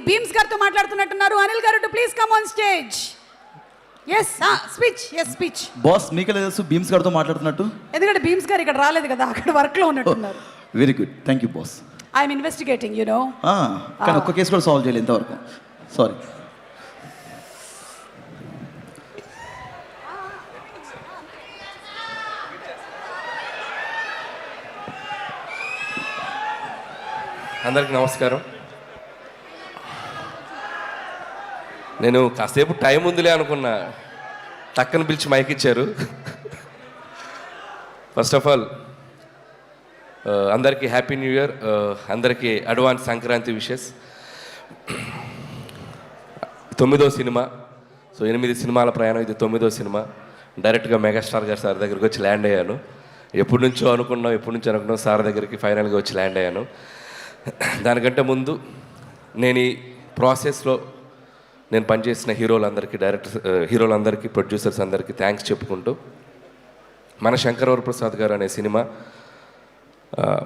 Beams గారితో మాట్లాడుతున్నట్టున్నారు. అనిల్ గారు to please come on stage. Speech boss మీకే తెలుసు బీమ్స్ గారితో మాట్లాడుతున్నట్టు, ఎందుకంటే బీమ్స్ గారు ఇక్కడ రాలేదు కదా, అక్కడ వర్క్ లో ఉన్నట్టున్నారు. Very good, thank you boss. I'm investigating you know. కానీ ఒక్క కేసు కూడా సాల్వ్ చేయలేదు ఇంతవరకు, సారీ. అందరికి నమస్కారం. నేను కాసేపు టైం ఉందిలే అనుకున్నా, టక్కన పిలిచి మైక్ ఇచ్చారు. ఫస్ట్ ఆఫ్ ఆల్ అందరికీ హ్యాపీ న్యూ ఇయర్, అందరికీ అడ్వాన్స్ సంక్రాంతి విషెస్. 9వ సినిమా, సో 8 సినిమాల ప్రయాణం, ఇది 9వ సినిమా. డైరెక్ట్గా మెగాస్టార్ గారు సార్ దగ్గరికి వచ్చి ల్యాండ్ అయ్యాను. ఎప్పటి నుంచో అనుకున్నాం సార్ దగ్గరికి ఫైనల్గా వచ్చి ల్యాండ్ అయ్యాను. దానికంటే ముందు నేను ఈ ప్రాసెస్లో నేను పనిచేసిన హీరోలందరికీ ప్రొడ్యూసర్స్ అందరికీ థ్యాంక్స్ చెప్పుకుంటూ, మన శంకరవరప్రసాద్ గారు అనే సినిమా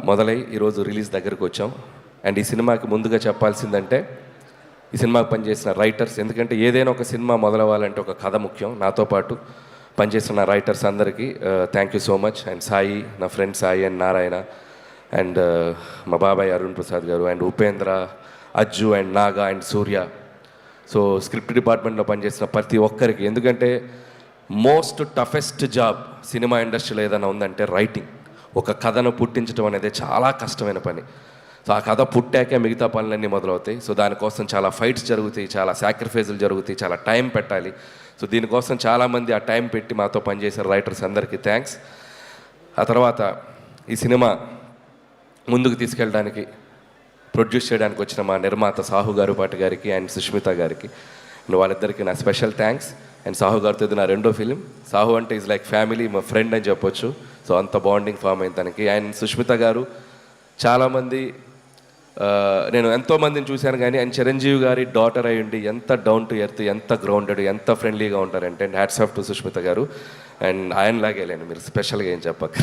మొదలై ఈరోజు రిలీజ్ దగ్గరకు వచ్చాం. అండ్ ఈ సినిమాకి ముందుగా చెప్పాల్సిందంటే ఈ సినిమాకి పనిచేసిన రైటర్స్, ఎందుకంటే ఏదైనా ఒక సినిమా మొదలవ్వాలంటే ఒక కథ ముఖ్యం. నాతో పాటు పనిచేసిన రైటర్స్ అందరికీ thank you so much. And Sai, నా friend Sai and Narayana, and మా బాబాయ్ అరుణ్ ప్రసాద్ గారు, and Upendra, Ajju and Naga and Surya. So script డిపార్ట్మెంట్లో పనిచేసిన ప్రతి ఒక్కరికి, ఎందుకంటే మోస్ట్ టఫెస్ట్ జాబ్ సినిమా ఇండస్ట్రీలో ఏదైనా ఉందంటే రైటింగ్. ఒక కథను పుట్టించడం అనేది చాలా కష్టమైన పని. సో ఆ కథ పుట్టాకే మిగతా పనులన్నీ మొదలవుతాయి. సో దానికోసం చాలా ఫైట్స్ జరుగుతాయి, చాలా సాక్రిఫైజులు జరుగుతాయి, చాలా టైం పెట్టాలి. సో దీనికోసం చాలామంది ఆ టైం పెట్టి మాతో పనిచేసిన రైటర్స్ అందరికీ థ్యాంక్స్. ఆ తర్వాత ఈ సినిమా ముందుకు తీసుకెళ్ళడానికి, ప్రొడ్యూస్ చేయడానికి వచ్చిన మా నిర్మాత సాహు గారుపాటి గారికి అండ్ సుష్మిత గారికి, వాళ్ళిద్దరికీ నా స్పెషల్ థ్యాంక్స్. అండ్ సాహు గారితో ఇది నా 2వ ఫిలిం. సాహు అంటే ఈజ్ లైక్ ఫ్యామిలీ, మా ఫ్రెండ్ అని చెప్పొచ్చు. సో అంత బాండింగ్ ఫామ్ అయింది తనకి. అండ్ సుష్మిత గారు, చాలామంది నేను ఎంతోమందిని చూశాను కానీ ఆయన చిరంజీవి గారి డాటర్ అయి ఉండి ఎంత డౌన్ టు ఎర్త్, ఎంత గ్రౌండెడ్, ఎంత ఫ్రెండ్లీగా ఉంటారంటే. And hats off to Sushmita గారు. అండ్ ఆయనలాగే లేను, మీరు స్పెషల్గా ఏం చెప్పక.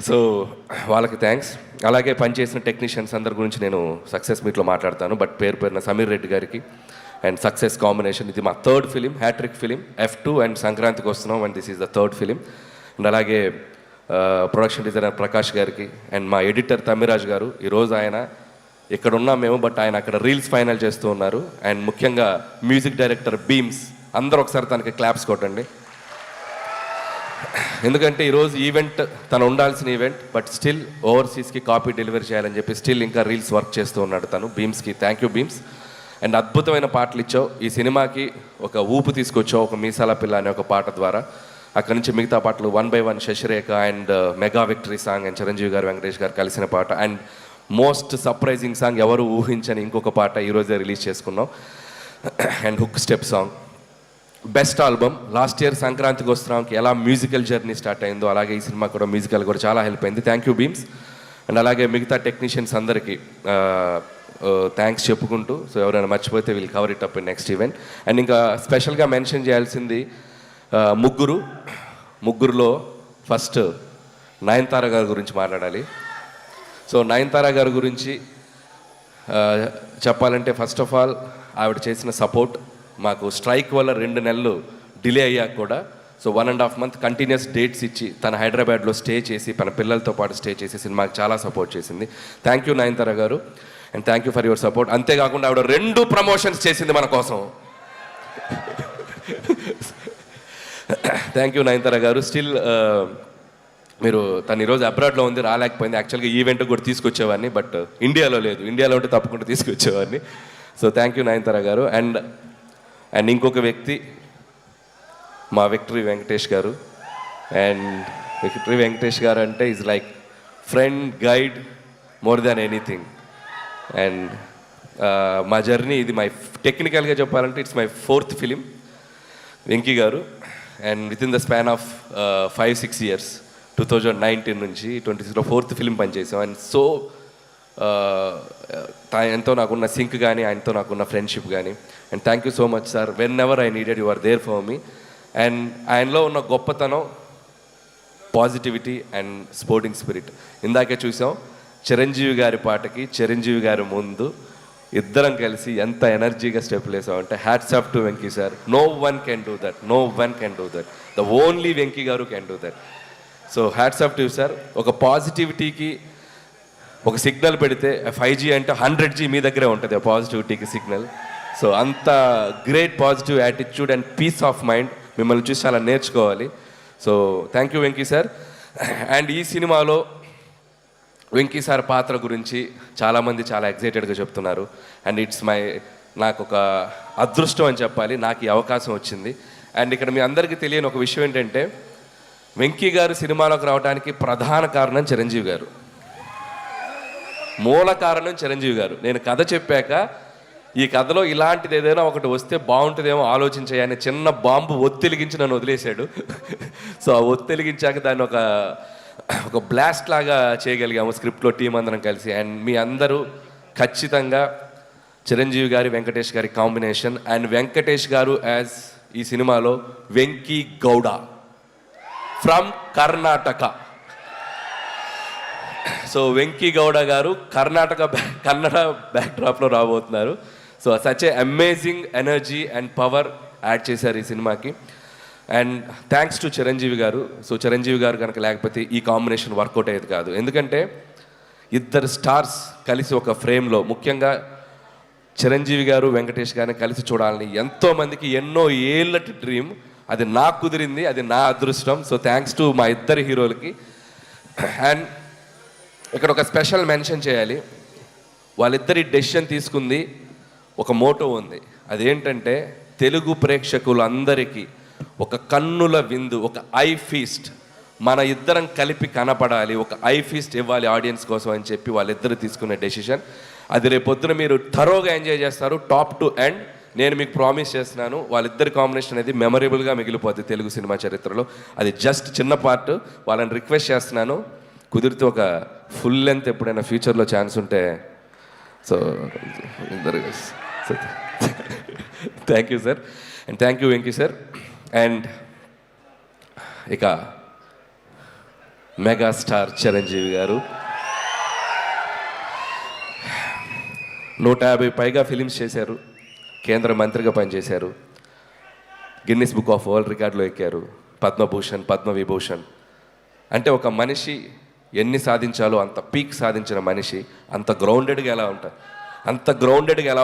సో వాళ్ళకి థ్యాంక్స్. అలాగే పనిచేసిన టెక్నీషియన్స్ అందరి గురించి నేను సక్సెస్ మీట్లో మాట్లాడతాను, బట్ పేరున సమీర్ రెడ్డి గారికి అండ్ సక్సెస్ కాంబినేషన్. ఇది మా 3rd film, hat trick film. F2 and సంక్రాంతికి వస్తున్నాం, and this is the 3rd film. And అలాగే ప్రొడక్షన్ డిజైనర్ ప్రకాష్ గారికి అండ్ మా ఎడిటర్ తమ్మిరాజ్ గారు. ఈరోజు ఆయన ఇక్కడ ఉన్నాం మేము, బట్ ఆయన అక్కడ రీల్స్ ఫైనల్ చేస్తూ ఉన్నారు. అండ్ ముఖ్యంగా మ్యూజిక్ డైరెక్టర్ బీమ్స్, అందరూ ఒకసారి తనకి క్లాప్స్ కొట్టండి. ఎందుకంటే ఈరోజు ఈవెంట్ తను ఉండాల్సిన ఈవెంట్, బట్ స్టిల్ ఓవర్సీస్కి కాపీ డెలివరీ చేయాలని చెప్పి స్టిల్ ఇంకా రీల్స్ వర్క్ చేస్తూ ఉన్నాడు తను. బీమ్స్కి థ్యాంక్ యూ బీమ్స్. అండ్ అద్భుతమైన పాటలు ఇచ్చావు ఈ సినిమాకి, ఒక ఊపు తీసుకొచ్చావు ఒక మీసాల పిల్ల అనే ఒక పాట ద్వారా. అక్కడి నుంచి మిగతా పాటలు 1 by 1 Sasirekha and mega victory song and Chiranjeevi గారు వెంకటేష్ గారు కలిసిన పాట, అండ్ మోస్ట్ సర్ప్రైజింగ్ సాంగ్ ఎవరు ఊహించని ఇంకొక పాట ఈరోజే రిలీజ్ చేసుకున్నాం, and hook step song. Best album. Last year సంక్రాంతికి వస్తున్నాంకి ఎలా మ్యూజికల్ జర్నీ స్టార్ట్ అయిందో అలాగే ఈ సినిమా కూడా మ్యూజికల్ కూడా చాలా హెల్ప్ అయింది. Thank you Bheems. అండ్ అలాగే మిగతా టెక్నీషియన్స్ అందరికీ థ్యాంక్స్ చెప్పుకుంటూ, సో ఎవరైనా మర్చిపోతే we'll cover it up in next event. And ఇంకా స్పెషల్గా మెన్షన్ చేయాల్సింది ముగ్గురులో ఫస్ట్ నయనతార గారి గురించి మాట్లాడాలి. సో నయనతార గారి గురించి చెప్పాలంటే ఫస్ట్ ఆఫ్ ఆల్ ఆవిడ చేసిన సపోర్ట్, మాకు స్ట్రైక్ వల్ల 2 నెలలు డిలే అయ్యాక కూడా, సో 1.5 month కంటిన్యూస్ డేట్స్ ఇచ్చి తన హైదరాబాద్లో స్టే చేసి తన పిల్లలతో పాటు స్టే చేసి సినిమాకి చాలా సపోర్ట్ చేసింది. థ్యాంక్ యూ నయనతార గారు, and thank you for your support. అంతేకాకుండా ఆవిడ 2 ప్రమోషన్స్ చేసింది మన కోసం. థ్యాంక్ యూ నయనతార గారు. స్టిల్ మీరు తను ఈరోజు అబ్రాడ్లో ఉంది, రాలేకపోయింది. యాక్చువల్గా ఈవెంట్ కూడా తీసుకొచ్చేవాడిని, బట్ ఇండియాలో లేదు. ఇండియాలో ఉంటే తప్పకుండా తీసుకొచ్చేవాడిని. సో థ్యాంక్ యూ నయనతార గారు. అండ్ ఇంకొక వ్యక్తి మా విక్టరీ వెంకటేష్ గారు. అండ్ విక్టరీ వెంకటేష్ గారు అంటే is like friend, guide, more than anything. And మా జర్నీ ఇది టెక్నికల్గా చెప్పాలంటే it's my 4th film Venky గారు. And with in the span of 5-6 years 2019 నుంచి 26లో 4th ఫిలిం పనిచేసాం. అండ్ సో ఆయనతో నాకున్న సింక్ కానీ ఆయనతో నాకున్న ఫ్రెండ్షిప్ కానీ. And thank you so much sir. Whenever I needed you are there for me. And ఆయనలో ఉన్న గొప్పతనం పాజిటివిటీ అండ్ స్పోర్టింగ్ స్పిరిట్. ఇందాకే చూసాం చిరంజీవి గారి పాటకి చిరంజీవి గారి ముందు ఇద్దరం కలిసి ఎంత ఎనర్జీగా స్టెప్లు వేసామంటే hats off to Venky sir. No one can do that, no one can do that, the only Venky గారు can do that. So hats off to sir. ఒక పాజిటివిటీకి ఒక సిగ్నల్ పెడితే 5G అంటే 100G మీ దగ్గరే ఉంటుంది ఆ పాజిటివిటీకి సిగ్నల్. సో అంత great positive attitude and peace of mind మిమ్మల్ని చూసి చాలా నేర్చుకోవాలి. So thank you Venky sir. And ఈ సినిమాలో వెంకీ సార్ పాత్ర గురించి చాలామంది చాలా ఎగ్జైటెడ్గా చెప్తున్నారు. అండ్ నాకు ఒక అదృష్టం అని చెప్పాలి, నాకు ఈ అవకాశం వచ్చింది. అండ్ ఇక్కడ మీ అందరికీ తెలియని ఒక విషయం ఏంటంటే వెంకీ గారు సినిమాలోకి రావడానికి ప్రధాన కారణం చిరంజీవి గారు, మూల కారణం చిరంజీవి గారు. నేను కథ చెప్పాక ఈ కథలో ఇలాంటిది ఏదైనా ఒకటి వస్తే బాగుంటుందేమో ఆలోచించాయని చిన్న బాంబు ఒత్తిలిగించి నన్ను వదిలేశాడు. సో ఆ ఒత్తిలిగించాక దాన్ని ఒక బ్లాస్ట్ లాగా చేయగలిగాము స్క్రిప్ట్లో టీం అందరం కలిసి. అండ్ మీ అందరూ ఖచ్చితంగా చిరంజీవి గారి వెంకటేష్ గారి కాంబినేషన్, అండ్ వెంకటేష్ గారు యాజ్ ఈ సినిమాలో వెంకీ గౌడ ఫ్రమ్ కర్ణాటక. సో వెంకీ గౌడ గారు కన్నడ బ్యాక్డ్రాప్లో రాబోతున్నారు. So such a amazing energy and power add చేశారు ఈ సినిమాకి. అండ్ థ్యాంక్స్ టు చిరంజీవి గారు. సో చిరంజీవి గారు కనుక లేకపోతే ఈ కాంబినేషన్ వర్కౌట్ అయ్యేది కాదు. ఎందుకంటే ఇద్దరు స్టార్స్ కలిసి ఒక ఫ్రేమ్లో, ముఖ్యంగా చిరంజీవి గారు వెంకటేష్ గారిని కలిసి చూడాలని ఎంతోమందికి ఎన్నో ఏళ్ళటి డ్రీమ్. అది నాకు కుదిరింది, అది నా అదృష్టం. సో థ్యాంక్స్ టు మా ఇద్దరు హీరోలకి. అండ్ ఇక్కడ ఒక స్పెషల్ మెన్షన్ చేయాలి. వాళ్ళిద్దరి డెసిషన్ తీసుకుంది ఒక మోటో ఉంది. అదేంటంటే తెలుగు ప్రేక్షకులందరికీ ఒక కన్నుల విందు, ఒక ఐ ఫీస్ట్, మన ఇద్దరం కలిపి కనపడాలి, ఒక ఐ ఫీస్ట్ ఇవ్వాలి ఆడియన్స్ కోసం అని చెప్పి వాళ్ళిద్దరు తీసుకునే డెసిషన్. అది రేపొద్దున మీరు థరోగా ఎంజాయ్ చేస్తారు, టాప్ టు ఎండ్. నేను మీకు ప్రామిస్ చేస్తున్నాను, వాళ్ళిద్దరి కాంబినేషన్ అనేది మెమరబుల్గా మిగిలిపోద్ది తెలుగు సినిమా చరిత్రలో. అది జస్ట్ చిన్న పార్ట్. వాళ్ళని రిక్వెస్ట్ చేస్తున్నాను, కుదిరితే ఒక ఫుల్ లెంత్ ఎప్పుడైనా ఫ్యూచర్లో ఛాన్స్ ఉంటే. So thank you sir, and thank you Venky sir. And ఇక మెగాస్టార్ చిరంజీవి గారు 150 పైగా ఫిలిమ్స్ చేశారు, కేంద్ర మంత్రిగా పనిచేశారు, గిన్నిస్ బుక్ ఆఫ్ వరల్డ్ రికార్డులో ఎక్కారు, పద్మభూషణ్, పద్మవిభూషణ్. అంటే ఒక మనిషి ఎన్ని సాధించాలో అంత పీక్ సాధించిన మనిషి అంత గ్రౌండెడ్గా ఎలా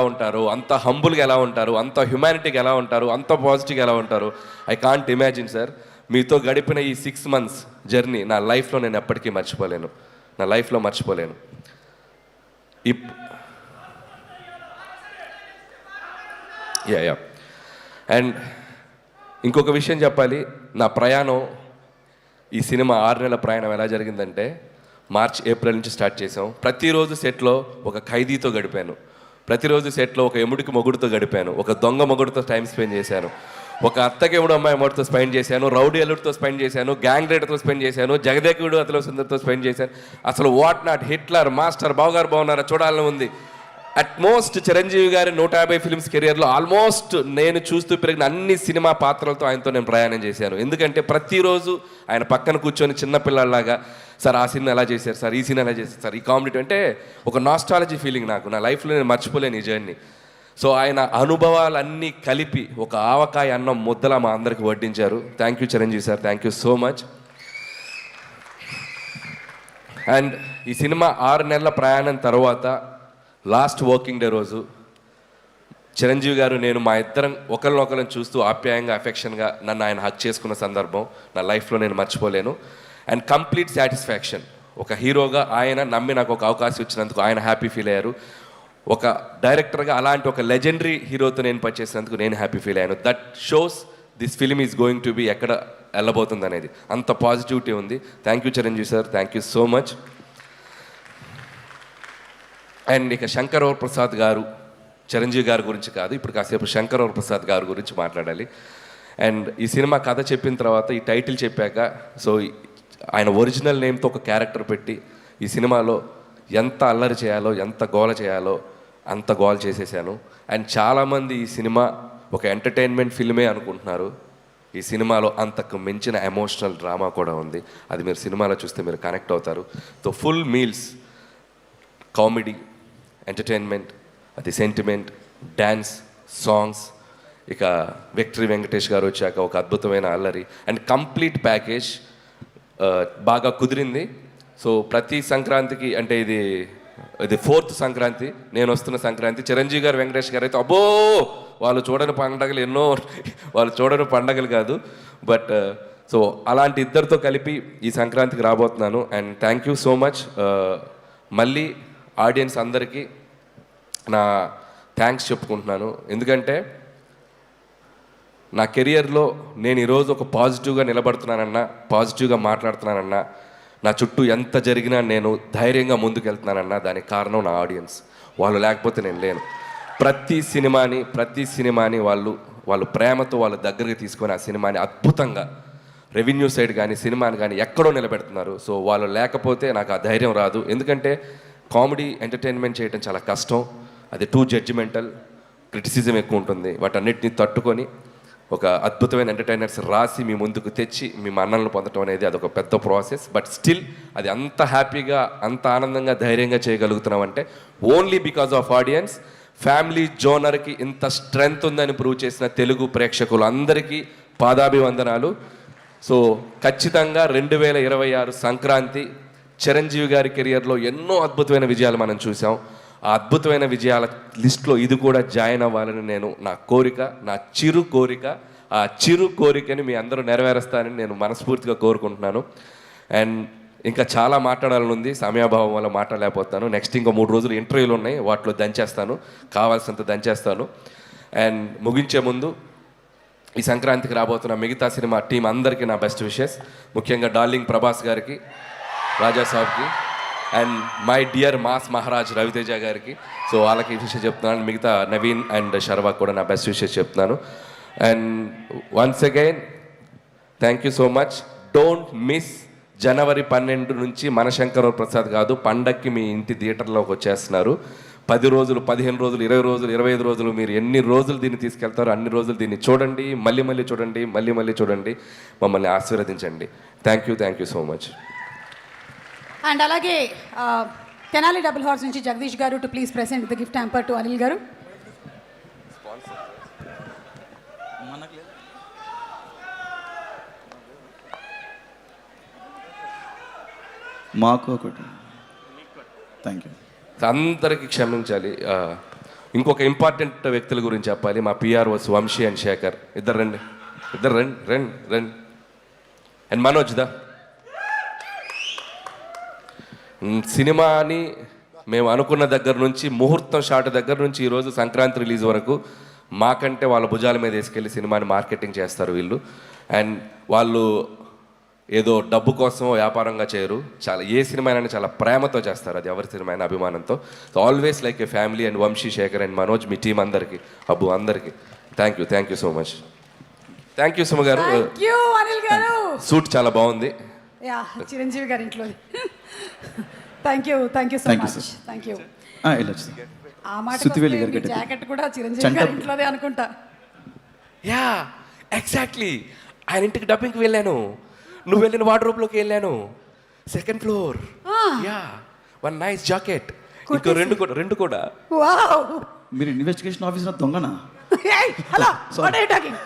ఉంటారు, అంత హంబుల్గా ఎలా ఉంటారు, అంత హ్యుమానిటీగా ఎలా ఉంటారు, అంత పాజిటివ్గా ఎలా ఉంటారు. I can't imagine sir. మీతో గడిపిన ఈ 6 months జర్నీ నా లైఫ్లో నేను ఎప్పటికీ మర్చిపోలేను, నా లైఫ్లో మర్చిపోలేను. యా అండ్ ఇంకొక విషయం చెప్పాలి. నా ప్రయాణం, ఈ సినిమా 6 నెలల ప్రయాణం ఎలా జరిగిందంటే మార్చ్, ఏప్రిల్ నుంచి స్టార్ట్ చేసాం. ప్రతిరోజు సెట్లో ఒక ఖైదీతో గడిపాను, ప్రతిరోజు సెట్లో ఒక ఎముడికి మొగుడుతో గడిపాను, ఒక దొంగ మొగుడుతో టైం స్పెండ్ చేశాను, ఒక అత్తకెముడు అమ్మాయి మొగుడుతో స్పెండ్ చేశాను, రౌడీ అల్లుడితో స్పెండ్ చేశాను, గ్యాంగ్ లీడర్తో స్పెండ్ చేశాను, జగదేకుడు అతల సుందర్తో స్పెండ్ చేశాను. అసలు వాట్ నాట్, హిట్లర్, మాస్టర్, బావగారు బాగున్నారా చూడాలని ఉంది. అట్మోస్ట్ చిరంజీవి గారి 150 ఫిల్మ్స్ కెరియర్లో ఆల్మోస్ట్ నేను చూస్తూ పెరిగిన అన్ని సినిమా పాత్రలతో ఆయనతో నేను ప్రయాణం చేశాను. ఎందుకంటే ప్రతిరోజు ఆయన పక్కన కూర్చొని చిన్నపిల్లలాగా, సార్ ఆ సినిమా ఎలా చేశారు సార్, ఈ సినిమా ఎలా చేశారు సార్, ఈ కామెడీ అంటే ఒక నాస్టాలజీ ఫీలింగ్ నాకు, నా లైఫ్లో నేను మర్చిపోలేను ఈ జర్నీ. సో ఆయన అనుభవాలన్నీ కలిపి ఒక ఆవకాయ అన్నం ముద్దలా మా అందరికి వడ్డించారు. Thank you Chiranjeevi sir, thank you so much. And ఈ సినిమా 6 నెలల ప్రయాణం తర్వాత లాస్ట్ వర్కింగ్ డే రోజు చిరంజీవి గారు, నేను మా ఇద్దరం ఒకరినొకరిని చూస్తూ ఆప్యాయంగా, అఫెక్షన్గా నన్ను ఆయన హక్ చేసుకున్న సందర్భం నా లైఫ్లో నేను మర్చిపోలేను. And complete satisfaction. ఒక హీరోగా ఆయన నమ్మి నాకు ఒక అవకాశం ఇచ్చినందుకు ఆయన హ్యాపీ ఫీల్ అయ్యారు. ఒక డైరెక్టర్గా అలాంటి ఒక లెజెండరీ హీరోతో నేను పనిచేసినందుకు నేను హ్యాపీ ఫీల్ అయ్యాను. That shows this film is going to be ఎక్కడ వెళ్ళబోతుంది అనేది. అంత పాజిటివిటీ ఉంది. Thank you Chiranjeevi sir, thank you so much. And ఇక శంకర్ ప్రసాద్ గారు, చిరంజీవి గారి గురించి కాదు, ఇప్పుడు కాసేపు శంకర్ ప్రసాద్ గారి గురించి మాట్లాడాలి. అండ్ ఈ సినిమా కథ చెప్పిన తర్వాత, ఈ టైటిల్ చెప్పాక, సో ఆయన ఒరిజినల్ నేమ్తో ఒక క్యారెక్టర్ పెట్టి ఈ సినిమాలో ఎంత అల్లరి చేయాలో, ఎంత గోల చేయాలో అంత గోల చేసేసాను. అండ్ చాలామంది ఈ సినిమా ఒక ఎంటర్టైన్మెంట్ ఫిల్మే అనుకుంటున్నారు. ఈ సినిమాలో అంతకు మించిన ఎమోషనల్ డ్రామా కూడా ఉంది. అది మీరు సినిమాలో చూస్తే మీరు కనెక్ట్ అవుతారు. So full meals, comedy, entertainment, అది సెంటిమెంట్, డ్యాన్స్, సాంగ్స్, ఇక విక్టరీ వెంకటేష్ గారు వచ్చాక ఒక అద్భుతమైన అల్లరి అండ్ కంప్లీట్ ప్యాకేజ్ బాగా కుదిరింది. సో ప్రతి సంక్రాంతికి అంటే ఇది 4th సంక్రాంతి, నేను వస్తున్న సంక్రాంతి. చిరంజీవి గారు, వెంకటేష్ గారు అయితే అబ్బో వాళ్ళు చూడని పండగలు ఎన్నో, వాళ్ళు చూడని పండగలు కాదు. బట్ సో అలాంటి ఇద్దరితో కలిపి ఈ సంక్రాంతికి రాబోతున్నాను. And thank you so much. మళ్ళీ ఆడియన్స్ అందరికీ నా థ్యాంక్స్ చెప్పుకుంటున్నాను. ఎందుకంటే నా కెరియర్లో నేను ఈరోజు ఒక పాజిటివ్గా నిలబడుతున్నానన్నా, పాజిటివ్గా మాట్లాడుతున్నానన్నా, నా చుట్టూ ఎంత జరిగినా నేను ధైర్యంగా ముందుకెళ్తున్నానన్నా దానికి కారణం నా ఆడియన్స్. వాళ్ళు లేకపోతే నేను లేను. ప్రతి సినిమాని వాళ్ళు ప్రేమతో వాళ్ళ దగ్గరికి తీసుకొని ఆ సినిమాని అద్భుతంగా రెవెన్యూ సైడ్ కానీ సినిమాని కానీ ఎక్కడో నిలబెడుతున్నారు. సో వాళ్ళు లేకపోతే నాకు ఆ ధైర్యం రాదు. ఎందుకంటే కామెడీ ఎంటర్టైన్మెంట్ చేయడం చాలా కష్టం. అది టూ జడ్జిమెంటల్, క్రిటిసిజం ఎక్కువ ఉంటుంది. వాటన్నిటిని తట్టుకొని ఒక అద్భుతమైన ఎంటర్టైనర్స్ రాసి మీ ముందుకు తెచ్చి మీ మన్ననలు పొందడం అనేది అదొక పెద్ద ప్రాసెస్. బట్ స్టిల్ అది అంత హ్యాపీగా, అంత ఆనందంగా, ధైర్యంగా చేయగలుగుతున్నామంటే only because of audience. Family జోనర్కి ఇంత స్ట్రెంగ్త్ ఉందని ప్రూవ్ చేసిన తెలుగు ప్రేక్షకులు అందరికీ పాదాభివందనాలు. సో ఖచ్చితంగా 2026 సంక్రాంతి చిరంజీవి గారి కెరియర్లో ఎన్నో అద్భుతమైన విజయాలు మనం చూసాం. ఆ అద్భుతమైన విజయాల లిస్ట్లో ఇది కూడా జాయిన్ అవ్వాలని నేను నా కోరిక, నా చిరు కోరిక. ఆ చిరు కోరికని మీ అందరూ నెరవేరుస్తానని నేను మనస్ఫూర్తిగా కోరుకుంటున్నాను. అండ్ ఇంకా చాలా మాట్లాడాలని ఉంది, సమయాభావం వల్ల మాట్లాడలేకపోతాను. నెక్స్ట్ ఇంకో 3 రోజులు ఇంటర్వ్యూలు ఉన్నాయి, వాటిలో దంచేస్తాను, కావాల్సినంత దంచేస్తాను. అండ్ ముగించే ముందు ఈ సంక్రాంతికి రాబోతున్న మిగతా సినిమా టీం అందరికీ నా బెస్ట్ విషెస్. ముఖ్యంగా డార్లింగ్ ప్రభాస్ గారికి, రాజా సాబ్కి, and my dear mass Maharaj Raviteja గారికి. సో వాళ్ళకి విషయం చెప్తున్నాను. మిగతా నవీన్ అండ్ శర్వా కూడా నా బెస్ట్ విషెస్ చెప్తున్నాను. And once again thank you so much. Don't miss జనవరి 12 నుంచి మనశంకర్ ప్రసాద్ కాదు, పండక్కి మీ ఇంటి థియేటర్లోకి వచ్చేస్తున్నారు. 10 రోజులు, 15 రోజులు, 20 రోజులు, 25 రోజులు, మీరు ఎన్ని రోజులు దీన్ని తీసుకెళ్తారో అన్ని రోజులు దీన్ని చూడండి, మళ్ళీ చూడండి, మళ్ళీ చూడండి, మమ్మల్ని ఆశీర్వదించండి. Thank you so much. And అలాగే తెనాలి డబుల్ హార్స్ నుంచి జగదీష్ గారు to please present the gift hamper to Anil గారు. మాకు ఒకటి. Thank you. అందరికీ క్షమించాలి. ఇంకొక ఇంపార్టెంట్ వ్యక్తుల గురించి చెప్పాలి. మా పిఆర్ఓస్ వంశీ అండ్ శేఖర్. ఇద్దరు రండి. అండ్ మనోజ్ దా. సినిమాని మేము అనుకున్న దగ్గర నుంచి, ముహూర్తం షాట్ దగ్గర నుంచి ఈరోజు సంక్రాంతి రిలీజ్ వరకు మాకంటే వాళ్ళ భుజాల మీద వేసుకెళ్ళి సినిమాని మార్కెటింగ్ చేస్తారు వీళ్ళు. అండ్ వాళ్ళు ఏదో డబ్బు కోసం వ్యాపారంగా చేయరు. చాలా ఏ సినిమా అయినా చాలా ప్రేమతో చేస్తారు. అది ఎవరి సినిమా అయినా అభిమానంతో. So always like a family. And Vamsi, Shekhar and Manoj, మీ టీం అందరికీ, అబ్బు అందరికీ thank you so much. Thank you Suma గారు. అనిల్ గారు సూట్ చాలా బాగుంది. యా, చిరంజీవి గారి ఇంట్లో. Thank you so Thank you, much. sir. Thank you. వెళ్ళొచ్చు. ఆ మాట సుత్తివేలి గారు కట్టారు. జాకెట్ కూడా చిరంజీవి గారి ఇంట్లోనే అనుకుంటా. Yeah exactly. ఆయన ఇంటికి డబ్బింగ్కి వెళ్ళాను, నువ్వు వెళ్ళిన వార్డ్రోబ్లోకి వెళ్ళాను. 2nd floor. Yeah, 1 nice jacket. ఇంకో రెండు కూడా. వావ్. మీరు ఇన్వెస్టిగేషన్ ఆఫీసర్ దొంగనా? Hello, what are you talking?